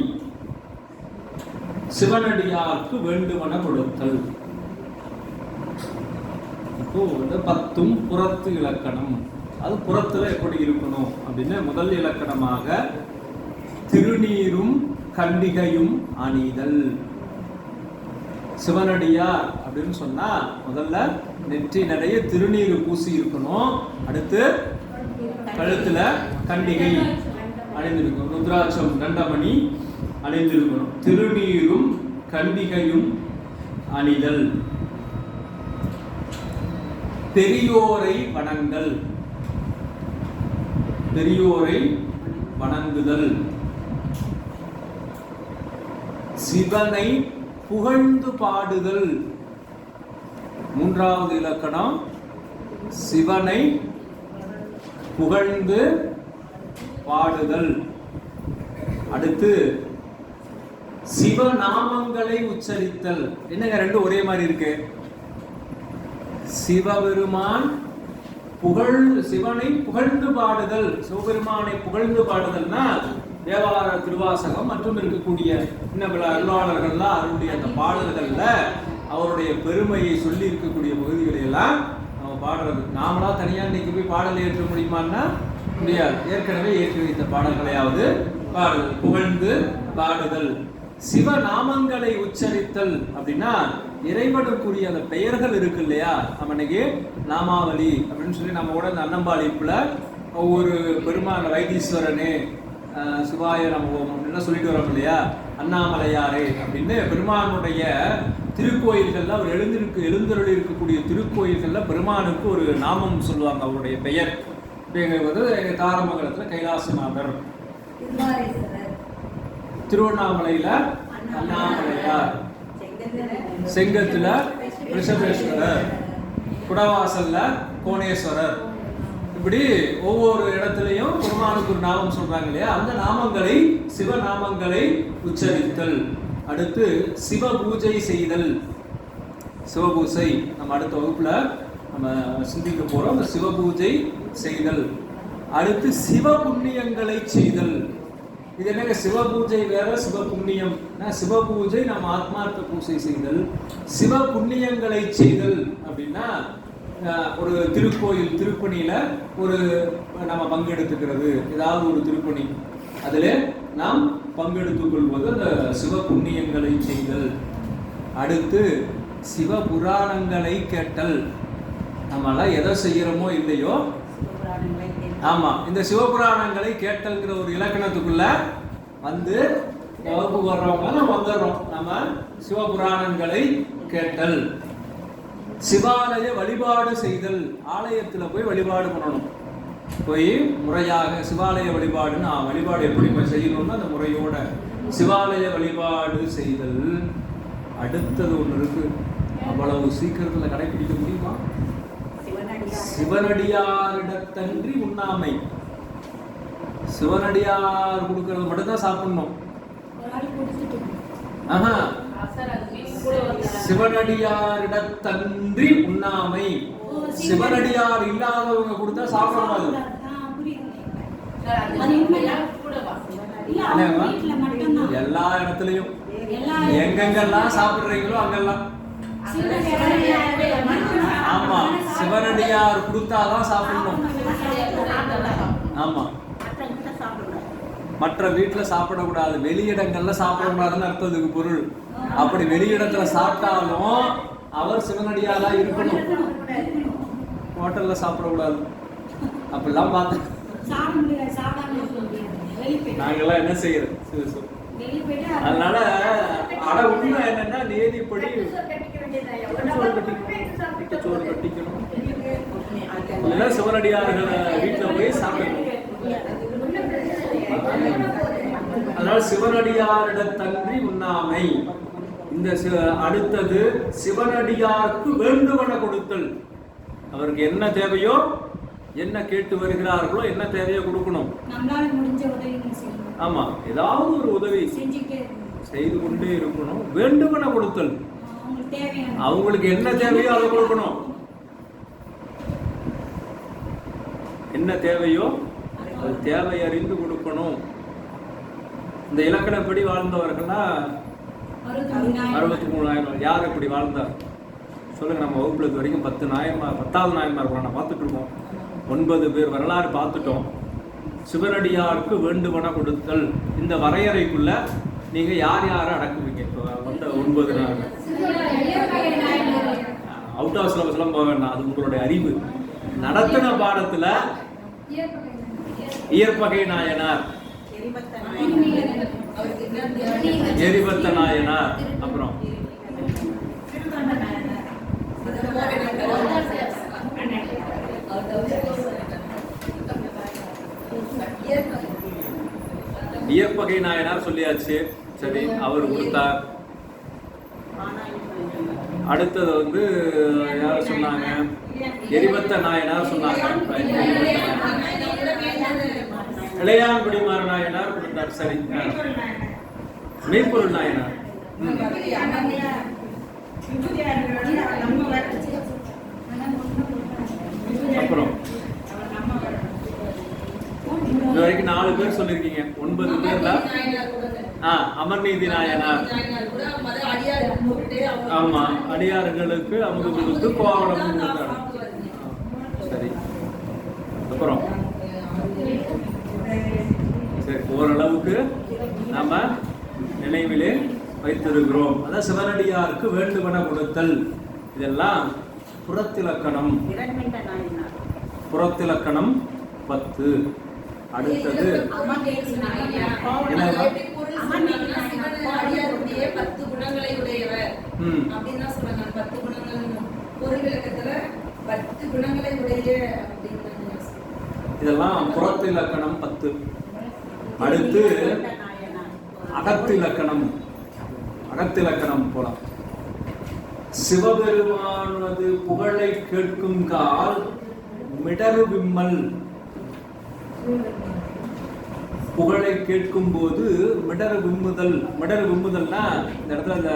சிவனடியாருக்கு வேண்டுவன கொடுத்தல். இப்போ வந்து 10ம் புறத்து இலக்கணம். அது புறத்துல எப்படி இருக்கணும் அப்படின்னு முதல் இலக்கணமாக திருநீரும் கண்டிகையும் அணிதல். சிவனடியார் அப்படின்னு சொன்னா முதல்ல நெற்றி நிறைய திருநீர் பூசி இருக்கணும். அடுத்து கழுத்துல கண்டிகை அணிந்திருக்கணும். ருத்ராட்சம் தண்டமணி அணிந்திருக்கணும். திருநீரும் கண்டிகையும் அணிதல். பெரியோரை வணங்கல். பெரியோரை வணங்குதல். சிவனை புகழ்ந்து பாடுதல். மூன்றாவது இலக்கணம் சிவனை புகழ்ந்து பாடுதல். அடுத்து சிவநாமங்களை உச்சரித்தல். என்னங்க ரெண்டும் ஒரே மாதிரி இருக்கு? சிவபெருமான் சிவனை புகழ்ந்து பாடுதல். சிவபெருமானை புகழ்ந்து பாடுதல்னா தேவார திருவாசகம் மற்றும் இருக்கக்கூடிய இன்னும் அருளாளர்கள்லாம் அவருடைய அந்த பாடல்கள்ல அவருடைய பெருமையை சொல்லி இருக்கக்கூடிய பகுதிகளை எல்லாம் நம்ம பாடுறது. நாமளா தனியா இன்னைக்கு போய் பாடலை ஏற்ற முடியுமான்னா முடியாது. ஏற்கனவே ஏற்றி வைத்த பாடல்களையாவது பாடுதல். புகழ்ந்து பாடுதல். சிவநாமங்களை உச்சரித்தல் அப்படின்னா இறைவனுக்குரிய அந்த பெயர்கள் இருக்கு இல்லையா? நம்ம இன்னைக்கு நாமாவளி அப்படின்னு சொல்லி நம்ம கூட இந்த அன்னம்பாளிப்புல ஒவ்வொரு பெருமான வைத்தீஸ்வரனே சிவாய நம்ம அப்படின்லாம் சொல்லிட்டு வரோம் இல்லையா? அண்ணாமலையாரே அப்படின்னு பெருமானுடைய திருக்கோயில்கள்ல அவர் எழுந்தருளி இருக்கக்கூடிய திருக்கோயில்கள்ல பெருமானுக்கு ஒரு நாமம் சொல்லுவாங்க, அவருடைய பெயர். எங்க தாரமங்கலத்துல கைலாசநாதர், திருவண்ணாமலையில அண்ணாமலையார், செங்கத்துல ரிஷபேஸ்வரர், குடவாசல்ல கோணேஸ்வரர். இப்படி ஒவ்வொரு இடத்துலையும் பெருமானுக்கு ஒரு நாமம் சொல்றாங்க இல்லையா? அந்த நாமங்களை சிவநாமங்களை உச்சரித்தல். அடுத்து சிவ பூஜை செய்தல். சிவபூஜை நம்ம அடுத்த வகுப்புல நம்ம சிந்திக்க போறோம். அந்த சிவ பூஜை செய்தல். அடுத்து சிவ புண்ணியங்களை செய்தல். இது என்னங்க? சிவ பூஜை வேற, சிவ புண்ணியம். சிவ பூஜை நம்ம ஆத்மார்த்த பூஜை செய்தல். சிவ புண்ணியங்களை செய்தல் அப்படின்னா ஒரு திருக்கோயில் திருப்பணியில ஒரு நம்ம பங்கெடுத்துக்கிறது, ஏதாவது ஒரு திருப்பணி அதில் நாம் பங்கெடுத்துக் கொள்வது அந்த சிவ புண்ணியங்களை செய்தல். அடுத்து சிவ புராணங்களை கேட்டல். நம்மளாம் எதை செய்யறோமோ இல்லையோ, ஆமா, இந்த சிவபுராணங்களை கேட்டல்ங்கிற ஒரு இலக்கணத்துக்குள்ள வந்து வகுப்பு வர்றவங்க நம்ம வந்துடுறோம். நம்ம சிவபுராணங்களை கேட்டல். சிவாலய வழிபாடு செய்தல். ஆலயத்துல போய் வழிபாடு பண்ணணும். போய் முறையாக சிவாலய வழிபாடுன்னு வழிபாடு எப்படி செய்யணும்னா அந்த முறையோட சிவாலய வழிபாடு செய்தல். அடுத்தது ஒண்ணு இருக்கு, அவ்வளவு சீக்கிரத்துல கடைபிடிக்க முடியுமா? சிவனடியாரிடத்தன்றி உண்ணாமை. சிவனடியார் கொடுக்கறது மட்டும்தான் சாப்பிடணும். சிவனடியாரிடத்தன்றி உண்ணாமை. சிவனடியார் இல்லாதவங்க கொடுத்தா சாப்பிடக்கூடாது. எல்லா இடத்துலயும் எங்கெங்கெல்லாம் சாப்பிடுறீங்களோ அங்கெல்லாம் ஆமா சிவனடியார் கொடுத்தாதான் சாப்பிடணும். ஆமா, மற்ற வீட்டுல சாப்பிடக்கூடாது, வெளியிடங்கள்ல சாப்பிடக்கூடாதுன்னு அர்த்தத்துக்கு பொருள். அப்படி வெளியிடத்துல சாப்பிட்டாலும் அவர் சிவனடியாரா இருக்கணும். ஹோட்டல்ல சாப்பிடக்கூடாது. அப்படிலாம் பார்த்து நாங்கெல்லாம் என்ன செய்யறது? அதனால உண்மை என்னன்னா நேதிப்படி சோறு கட்டிக்கணும். சிவனடியார்களை வீட்டுல போய் சாப்பிடணும். அதனால சிவனடியாரிடத்தன்றி உண்ணாமை. இந்த அடுத்தது சிவனடியாருக்கு வேண்டுவன கொடுத்தல். அவருக்கு என்ன தேவையோ, என்ன கேட்டு வருகிறார்களோ, என்ன தேவையோ கொடுக்கணும். ஆமா, ஏதாவது ஒரு உதவி செய்து கொண்டே இருக்கணும். வேண்டுவன கொடுத்தல். அவங்களுக்கு என்ன தேவையோ அதை கொடுக்கணும். என்ன தேவையோ அது தேவை அறிந்து கொடுக்கணும். இந்த இலக்கணப்படி வாழ்ந்தவர்கள்லாம் 63,000. யார் இப்படி வாழ்ந்தார் சொல்லுங்க? நம்ம வகுப்புல இது வரைக்கும் 10 நாயன்மார், 10வது நாயன்மார் புராணம் பார்த்துட்டு இருக்கோம். 9 பேர் வரலாறு பார்த்துட்டோம். சிவனடியாருக்கு வேண்டுவன கொடுத்தல், இந்த வரையறைக்குள்ள நீங்க யார் யாரை அடக்குவீங்க? இப்போ வந்த 9 நாள் அவுட் ஆஃப் சிலபஸ்லாம் போக வேண்டாம், அது உங்களுடைய அறிவு. நடத்தின பாடத்துல இயற்பகை நாயனார், எரிபத்த நாயனார், அப்புறம் இயற்பகை நாயனார் சொல்லியாச்சு. சரி, அவர் கொடுத்தார். அடுத்தது வந்து யார் சொன்னாங்க? எரிபத்த நாயனார் சொன்னாங்க. இளையான்குடி நாயனார் கொடுத்தார். சரி, மெய்ப்பொருள் நாயனார். அப்புறம் இது வரைக்கும் 4 பேர் சொல்லிருக்கீங்க. 9 பேர்ல அமர்நீதி நாயனார். ஆமா, அடியார்களுக்கு அமுது கொடுத்து கோவலம் கொடுத்தார். சரி, அப்புறம் சரி, ஓரளவுக்கு நாம நினைவிலே வைத்திருக்கிறோம். அதான் சிவனடியாருக்கு வேண்டுவன கொடுத்தல். இதெல்லாம் புறத்திலக்கணம். புறத்திலக்கணம் 10. அடுத்தது இதெல்லாம் புறத்திலக்கணம் 10. அடுத்து அகத்திலக்கணம். அகத்திலக்கணம் போலாம். சிவபெருமானது புகழை கேட்கும் கால் மிடரு விம்மல். புகழை கேட்கும் போது மிடரு விம்முதல். மிடரு விம்முதல்னா இந்த இடத்துல அந்த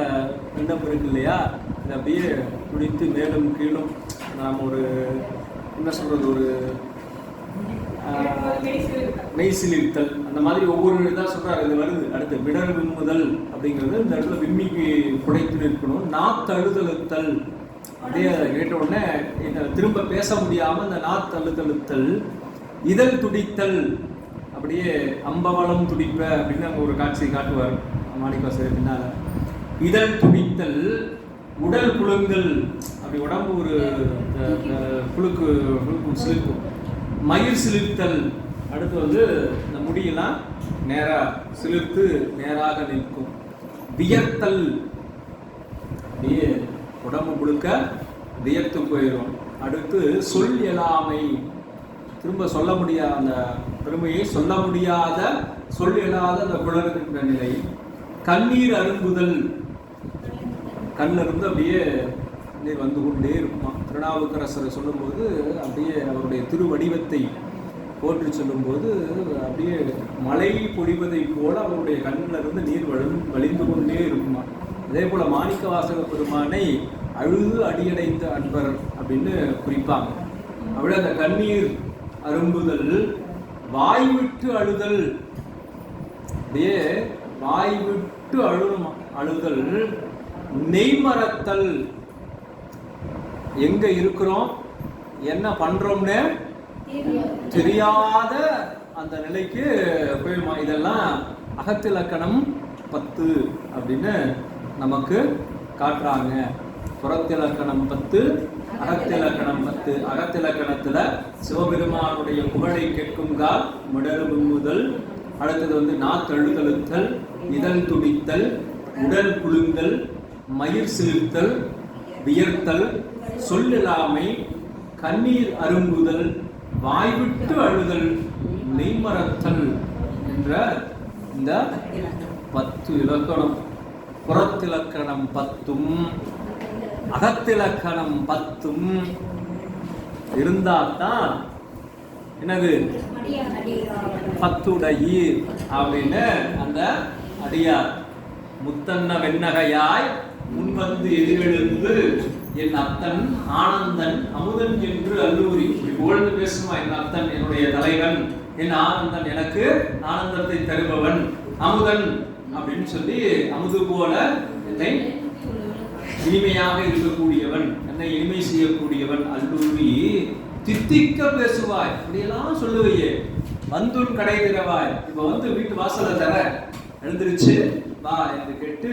எண்ணம் இருக்கு இல்லையா, இது அப்படியே துடித்து மேலும் கீழும் நாம் ஒரு என்ன சொல்றது, ஒரு மெய்சிலிருத்தல், அந்த மாதிரி ஒவ்வொரு இதாக சொல்றாரு. இது வருது அடுத்து மிடரு விம்முதல் அப்படிங்கிறது. இந்த இடத்துல விம்மிக்கு புடைத்து நிற்கணும். நாத்தழுதழுத்தல், அப்படியே கேட்ட உடனே திரும்ப பேச முடியாம இந்த நாத்தழுதழுத்தல். இதழ் துடித்தல், அப்படியே அம்பவளம் துடிப்ப அப்படின்னு அங்கே ஒரு காட்சி காட்டுவார் மாணிக்கவாசகர் பின்னால. இதழ் துடித்தல். உடல் குலுங்கல், அப்படி உடம்பு ஒரு குலுக்கு சிலிர்க்கும். மயிர் சிலிர்த்தல். அடுத்து வந்து இந்த முடியெல்லாம் நேரா சிலிர்த்து நேராக நிற்கும். வியர்த்தல், அப்படியே உடம்பு முழுக்க வியர்த்து போயிடும். அடுத்து சொல் இயலாமை, திரும்ப சொல்ல முடியாத அந்த பெருமையை சொல்ல முடியாத, சொல் இயலாத அந்த குளறுகின்ற நிலை. கண்ணீர் அரும்புதல், கண்ணில் இருந்து அப்படியே நீர் வந்து கொண்டே இருக்குமா. திருநாவுக்கரசரை சொல்லும்போது அப்படியே அவருடைய திருவடிவத்தை போற்றி சொல்லும்போது அப்படியே மழை பொழிவதை போல அவருடைய கண்ணில் இருந்து நீர் வழிந்து கொண்டே இருக்குமா. அதே போல மாணிக்கவாசக பெருமானை அழுது அடியடைந்த அன்பர் அப்படின்னு குறிப்பாங்க. அப்படியே அந்த கண்ணீர் அரும்புதல். வாய் விட்டு அழுதல், அப்படியே வாய் விட்டு அழுதல். நெய்மறத்தல், எங்க இருக்கிறோம் என்ன பண்றோம்னு தெரியாத அந்த நிலைக்கு போயிடுமா. இதெல்லாம் அகத்திலக்கணம் 10 அப்படின்னு நமக்கு காட்டுறாங்க. புறத்திலக்கணம் 10, அகத்திலக்கணம் 10. அகத்திலக்கணத்துல சிவபெருமானுடைய புகழை கேட்கும் கால் மிடரு விம்முதல். அடுத்தது வந்து நாத்தழுதழுத்தல், இதழ் துடித்தல், உடல் குலுங்கல், மயிர் சிலிர்த்தல், வியர்த்தல், சொல்லிலாமை, கண்ணீர் அரும்புதல், வாய்விட்டு அழுதல், மெய்மறத்தல் என்ற இந்த 10 இலக்கணம். புறத்திலக்கணம் 10ம் அகத்திலக்கணம் 10ம் இருந்தால்தான் என்னது 10உடையீர் அப்படின்னு அந்த அடியார் முத்தன்ன வெண்ணகையாய் முன்வந்து எதிரெழுந்து என் அத்தன் ஆனந்தன் அமுதன் என்று அல்லூரி. இப்படி புகழ்ந்து பேசுமா என் அத்தன் என்னுடைய தலைவன், என் ஆனந்தன் எனக்கு ஆனந்தத்தை தருபவன், அமுதன் அப்படின்னு சொல்லி அமுது போல என்னை இனிமையாக இருக்கக்கூடியவன், என்னை இனிமை செய்யக்கூடியவன் அல்லூரி. தித்திக்க பேசுவாய், இப்படியெல்லாம் சொல்லுவையே. வந்துன் கடை திறவாய். இப்ப வந்து வீட்டு வாசல தர எழுந்திருச்சு வா என்று கேட்டு,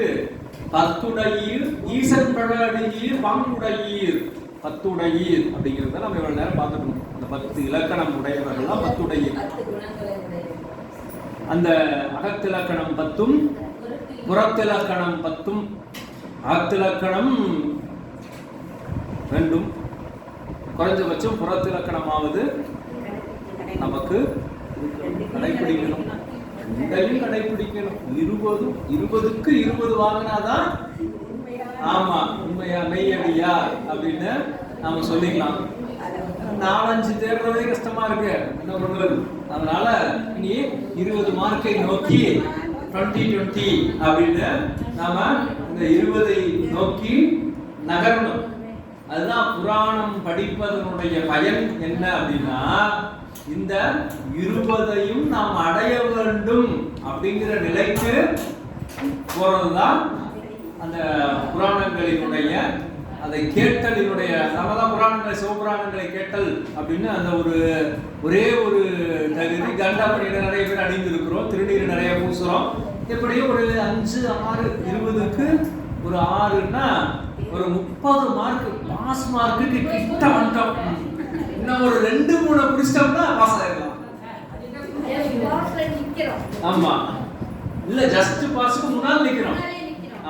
பத்துடையீர் ஈசன் பழடியீர் பாங்குடையீர். பத்துடையீர் அப்படிங்கிறத நம்ம இவ்வளவு நேரம் பார்த்துக்கணும். அந்த 10 இலக்கணம் உடையவர்கள்லாம் பத்துடையீர். அந்த அகத்திலக்கணம் 10ம் புறத்திலக்கணம் 10ம். அகத்திலக்கணம் வேண்டும், குறைஞ்சபட்சம் புறத்திலக்கணமாவது நமக்கு கடைபிடிக்கணும். இதையும் கடைபிடிக்கணும். 20க்கு 20 வாங்கினாதான் ஆமா உண்மையா மெய்யடியா அப்படின்னு நாம சொல்லிக்கலாம். 4-5 தேடுறதே கஷ்டமா இருக்கு, என்ன பண்றது? அதனால இனி 20 மார்க்கை நோக்கி 2020 அப்படின்னு நாம இந்த 20ஐ நோக்கி நகரணும். அதுதான் புராணம் படிப்பதனுடைய பயன் என்ன அப்படின்னா, இந்த 20ஐயும் நாம் அடைய வேண்டும் அப்படிங்கிற நிலைக்கு போறதுதான் அந்த புராணங்களினுடைய அதை கேட்டலினுடைய. நம்மதான் புராணங்களை சிவபுராணங்களை கேட்டல் அப்படின்னு அந்த ஒரே ஒரு தகுதி. கண்டாமணியில நிறைய பேர் அணிந்திருக்கிறோம், திருநீர் நிறைய பூசுறோம். எப்படியும் ஒரு 5, 6, 20க்கு ஒரு 6ன்னா ஒரு 30 மார்க் பாஸ் மார்க்குக்கு கிட்ட வந்துட்டோம். இன்னும் ஒரு 2-3 புடிச்சிட்டோம்னா பாஸ் ஆயிடலாம். ஆமா, இல்ல ஜஸ்ட் பாஸ்க்கு முன்னால நிக்கிறோம்.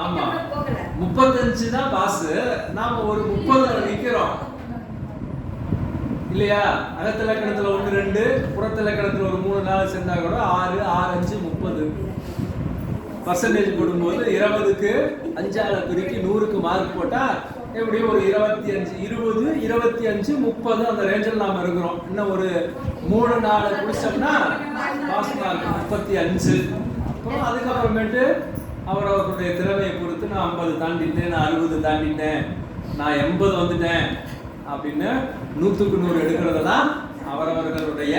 ஆமா, 35 தான் பாஸ், நாம ஒரு 30 நிக்கிறோம் இல்லையா? அகத்திலக்கணத்துல 1, 2, புறத்திலக்கணத்துல ஒரு 3, 4 சேர்ந்தா கூட 6, 6, 5, 30 பர்சன்டேஜ் போடும்போது 20க்கு 5ஆல பெருக்கி 100க்கு மார்க் போட்டா எப்படியும் ஒரு 25, 20, 25, 30 அந்த ரேஞ்சில் நாம இருக்கிறோம். இன்னும் ஒரு 3-4 குடிச்சோம்னா பாஸ் மார்க் 35. அப்புறம் அதுக்கப்புறமேட்டு அவரவர்களுடைய திறமையை பொறுத்து நான் 50 தாண்டிட்டேன், நான் 60 தாண்டிட்டேன், நான் 80 வந்துட்டேன் அப்படின்னு 100க்கு 100 எடுக்கிறதெல்லாம் அவரவர்களுடைய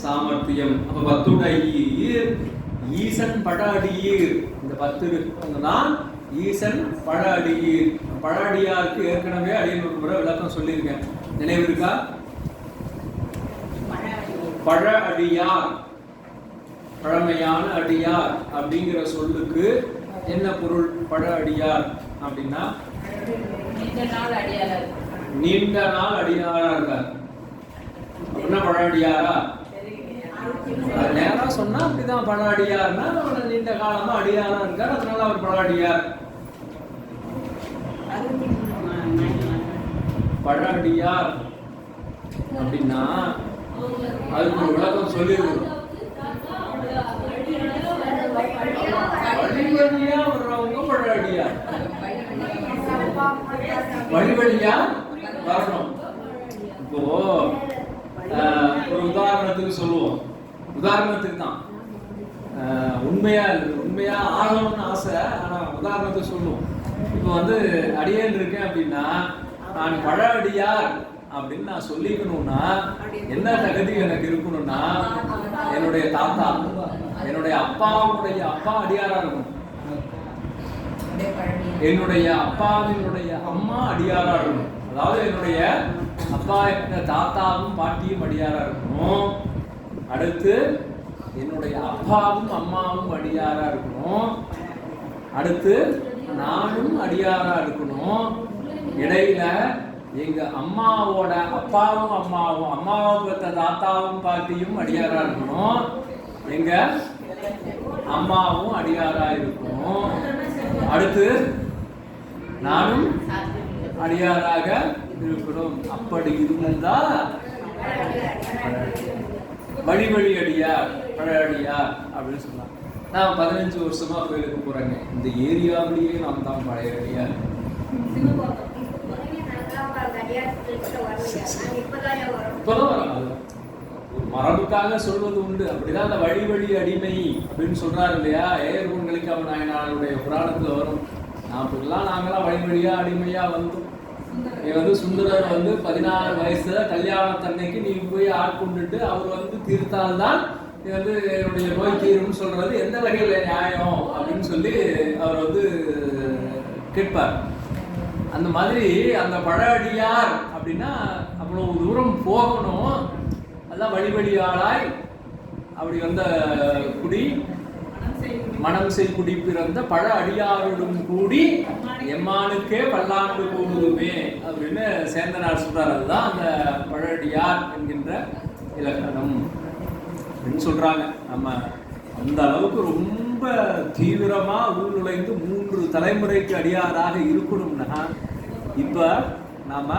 சாமர்த்தியம். அப்ப 10 ஈசன் பழஅடியீர். இந்த 10 இருக்குன்னா ஈசன் பழஅடியீர். பழஅடியாருக்கு ஏற்கனவே அடியன் ஒரு முறை விளக்கம் சொல்லியிருக்கேன், நினைவு இருக்கா? பழஅடியார், பழமையான அடியார் அப்படிங்கிற சொல்லுக்கு என்ன பொருள்? பழஅடியார் அப்படின்னா நீண்ட நாள் அடியாரா இருக்கார். அப்படின்னா பழஅடியாரா? நேரா சொன்னா அப்படிதான். பழஅடியார்னா அவர் நீண்ட காலமா அடியாரா இருக்கார், அதனால அவர் பழஅடியார். பழஅடியார் அப்படின்னா அதுக்கு ஒரு விளக்கம் சொல்லிருக்கோம். வழிவழியா வர்றவங்க பழஅடியார், வழிவழியா வரணும். இப்போ ஒரு உதாரணத்துக்கு சொல்லுவோம், உதாரணத்துக்கு தான், உண்மையா ஆகணும்னு ஆசை, ஆனா உதாரணத்துக்கு சொல்லுவோம். இப்போ வந்து அடியேன் இருக்கேன் அப்படின்னா நான் பழஅடியார் அப்படின்னு நான் சொல்லிக்கணும்னா என்ன தகுதி எனக்கு இருக்கணும்னா, என்னுடைய தாத்தா, என்னுடைய அப்பாவுடைய அப்பா அடியாரா இருக்கணும், என்னுடைய அப்பாவினுடைய அம்மா அடியாரா இருக்கணும். அதாவது என்னுடைய அப்பா தாத்தாவும் பாட்டியும் அடியாரா இருக்கணும். அடுத்து என்னுடைய அப்பாவும் அம்மாவும் அடியாரா இருக்கணும். அடுத்து நானும் அடியாரா இருக்கணும். இடையில எங்க அம்மாவோட அப்பாவும் அம்மாவும், அம்மாவை பெற்ற தாத்தாவும் பாட்டியும் அடியாரா இருக்கணும். எங்க அம்மாவும் அடியாரா இருக்கணும். அடுத்து நானும் அடியாராக இருக்கணும். அப்படி இருந்தா வழி அடியார், பழஅடியார் அப்படின்னு சொன்னாங்க. நான் 15 வருஷமா கோயிலுக்கு போறேங்க. இந்த ஏரியாவிலேயே நான் தான் பழைய அடியார். மரபுக்காக சொல்வது உண்டு. அப்படிதான் அந்த வழி அடிமை அப்படின்னு சொல்றாரு இல்லையா? ஏர்குண்களுக்கு அவன் நாயனாருடைய புராணத்துல வரும். நாங்களாம் வழியா அடிமையா வந்தோம். நீ வந்து சுந்தரர் வந்து 16 வயசுல கல்யாணத்தன்னைக்கு நீ போய் ஆட்கொண்டுட்டு அவர் வந்து தீர்த்தால்தான் நீ வந்து என்னுடைய நோய் தீரும்னு சொல்றது எந்த வகையில நியாயம் அப்படின்னு சொல்லி அவர் வந்து கேட்பார். அந்த மாதிரி அந்த பழடியார் அப்படின்னா அவ்வளவு தூரம் போகணும். அதான் வழிவழியாளாய் அப்படி வந்த குடி மனம் செய் குடி பிறந்த பழ அடியாருடன் கூடி எம்மானுக்கே பல்லாண்டு கூடுமே அப்படின்னு சேந்தனார் சொல்றார். அதுதான் அந்த பழடியார் என்கின்ற இலக்கணம் அப்படின்னு சொல்றாங்க. நம்ம அந்த அளவுக்கு ரொம்ப தீவிரமா உள்நுழைந்து 3 தலைமுறைக்கு அடியாராக இருக்கணும்னா இப்ப நாம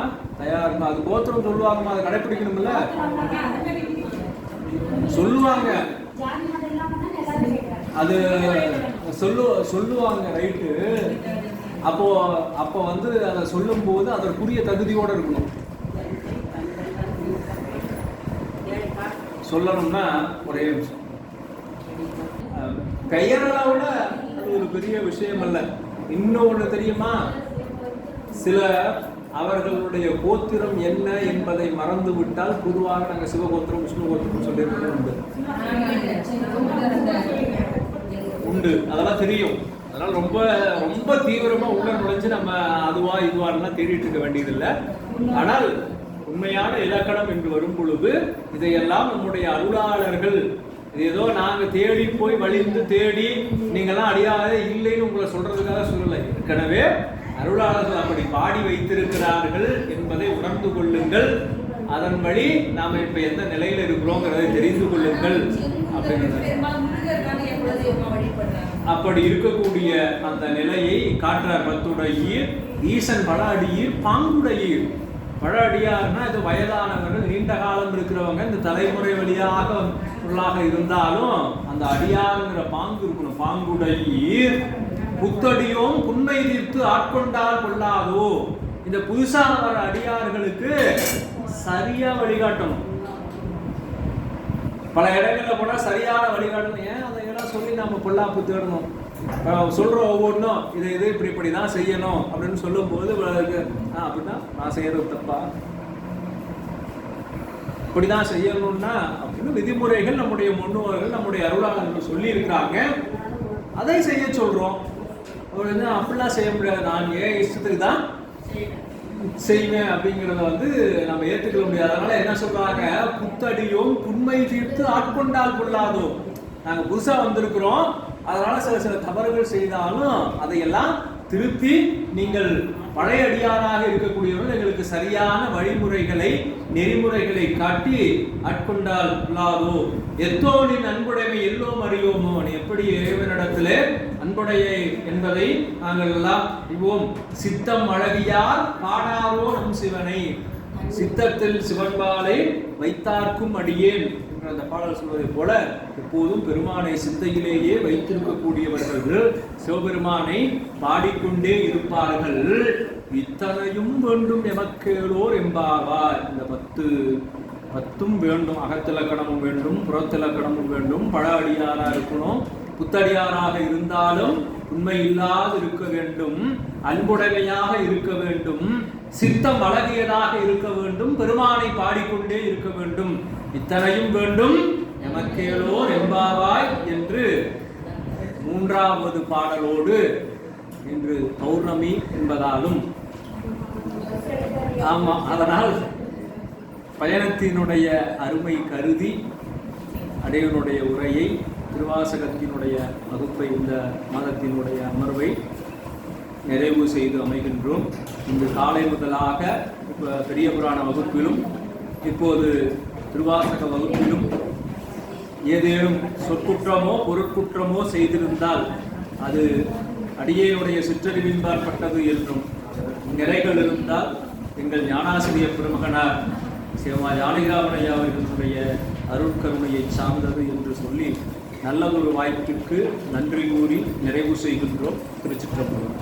தயார். அது கோத்திரம் சொல்லுவாங்க, அதை கடைபிடிக்கணும்ல சொல்லுவாங்க. அது சொல்லுவாங்க ரைட்டு. அப்போ வந்து அதை சொல்லும் போது அதற்குரிய தகுதியோட இருக்கணும். சொல்லணும்னா ஒரே விஷயம் பெயரளவுல அது ஒரு பெரிய விஷயம் அல்ல. இன்னொன்று தெரியுமா, சில அவர்களுடைய கோத்திரம் என்ன என்பதை மறந்து விட்டால் பொதுவாக நாங்கள் சிவகோத்திரம் விஷ்ணு கோத்திரம் சொல்லியிருக்கிறது உண்டு. அதெல்லாம் தெரியும். அதனால ரொம்ப ரொம்ப தீவிரமா உள்ள நுழைஞ்சு நம்ம அதுவா இதுவான்லாம் தேடிட்டு இருக்க வேண்டியதில்லை. ஆனால் உண்மையான இலக்கணம் என்று வரும் பொழுது இதையெல்லாம் நம்முடைய அருளாளர்கள் ஏதோ நாங்க தேடி போய் வழிந்து தேடி நீங்கெல்லாம் அடியாத இல்லைன்னு உங்களை சொல்றதுக்காக சொல்லலை. ஏற்கனவே அருளாளர்கள் அப்படி பாடி வைத்திருக்கிறார்கள் என்பதை உணர்ந்து கொள்ளுங்கள். அதன் வழி நாம இப்ப எந்த நிலையில இருக்கிறோங்கிறதை தெரிந்து கொள்ளுங்கள் அப்படின்னு அப்படி இருக்கக்கூடிய அந்த நிலையை காட்டுறார். பத்துடையீர் ஈசன் பல அடியீர் பாங்குடையீர். பல அடியார்னா இது வயதானவர்கள், நீண்ட காலம் இருக்கிறவங்க, இந்த தலைமுறை வழியாக உள்ளாக இருந்தாலும் அந்த அடியாருங்கிற பாங்கு இருக்கணும். பாங்குடையீர் புத்தடியோம் புன்மை தீர்த்து ஆட்கொண்டால் கொள்ளாதோ. இந்த புதுசா வர அடியார்களுக்கு சரியா வழிகாட்டணும். பல இடங்கள்ல போனா சரியான வழிகாட்டணும். ஏன் அதை எல்லாம் சொல்லி நம்ம பொல்லாப்பு தேடணும்? சொல்ற ஒவ்வொன்றும் இதை இப்படிதான் செய்யணும் அப்படின்னு சொல்லும் போது அப்படின்னா நான் செய்யறது தப்பா, இப்படிதான் செய்யணும்னா அப்படின்னு விதிமுறைகள் நம்முடைய முன்னோர்கள் நம்முடைய அருளாளர்கள் சொல்லி இருக்காங்க. அதை செய்ய சொல்றோம். அப்படிலாம் செய்ய முடியாது, நான் ஏன் இஷ்டத்துக்கு தான் செய்வேன் அப்படிங்கிறத வந்து நம்ம ஏற்றுக்கொள்ள முடியாது. அதனால என்ன சொல்றாங்க, புத்தடியும் புன்மை தீர்த்து ஆட்கொண்டால் கொள்ளாதோ. நாங்க புதுசா வந்திருக்கிறோம், அதனால சில தவறுகள் செய்தாலும் அதையெல்லாம் திருத்தி நீங்கள் பழைய அடியாராக இருக்கக்கூடியவர்கள் எங்களுக்கு சரியான வழிமுறைகளை நெறிமுறைகளை காட்டி ஆட்கொண்டால் கொள்ளாதோ. எத்தோனின் அன்புடைமை எல்லோம் அறியோமோ. எப்படி இறைவனிடத்திலே அன்புடையை என்பதை நாங்கள் எல்லாம் அறிவோம். சித்தம் அழகியார் பாடாரோ நம் சிவனை. சித்தத்தில் சிவன்பாலை வைத்தார்க்கும் அடியேன் அந்த பாடல் சொல்வதை போல எப்போதும் பெருமானை சிந்தையிலேயே வைத்திருக்கக்கூடியவர்கள் சிவபெருமானை பாடிக்கொண்டே இருப்பார்கள். இத்தனையும் வேண்டும் எமக்கேளோர் எம்பாவார். இந்த 10 வேண்டும். அகத்திலக்கணமும் வேண்டும், புறத்திலக்கணமும் வேண்டும். பழ அடியாரா இருக்கணும், புத்தடியாராக இருந்தாலும் உண்மை இல்லாது இருக்க வேண்டும், அன்புடைமையாக இருக்க வேண்டும், சித்தம் அழகியதாக இருக்க வேண்டும், பெருமானை பாடிக்கொண்டே இருக்க வேண்டும். இத்தனையும் வேண்டும் எமக்கேளோர் எம்பாவாய் என்று 3வது பாடலோடு இன்று பௌர்ணமி என்பதாலும் ஆமா, அதனால் பயணத்தினுடைய அருமை கருதி அடையனுடைய உரையை, திருவாசகத்தினுடைய வகுப்பை, இந்த மாதத்தினுடைய அமர்வை நிறைவு செய்து அமைகின்றோம். இன்று காலை முதலாக பெரிய புராண வகுப்பிலும் இப்போது திருவாசக வகுப்பிலும் ஏதேனும் சொற்குற்றமோ பொருட்குற்றமோ செய்திருந்தால் அது அடியேனுடைய சிற்றறிவின்பாற்பட்டது என்றும், நிறைகள் இருந்தால் எங்கள் ஞானாசிரிய பெருமகனார் சிவமா ஜானகிராமன் ஐயா அவர்களுடைய அருட்கருணையை சார்ந்தது என்று சொல்லி நல்லதொரு வாய்ப்பிற்கு நன்றி கூறி நிறைவு செய்கின்றோம். திருச்சிற்றம்பலம்.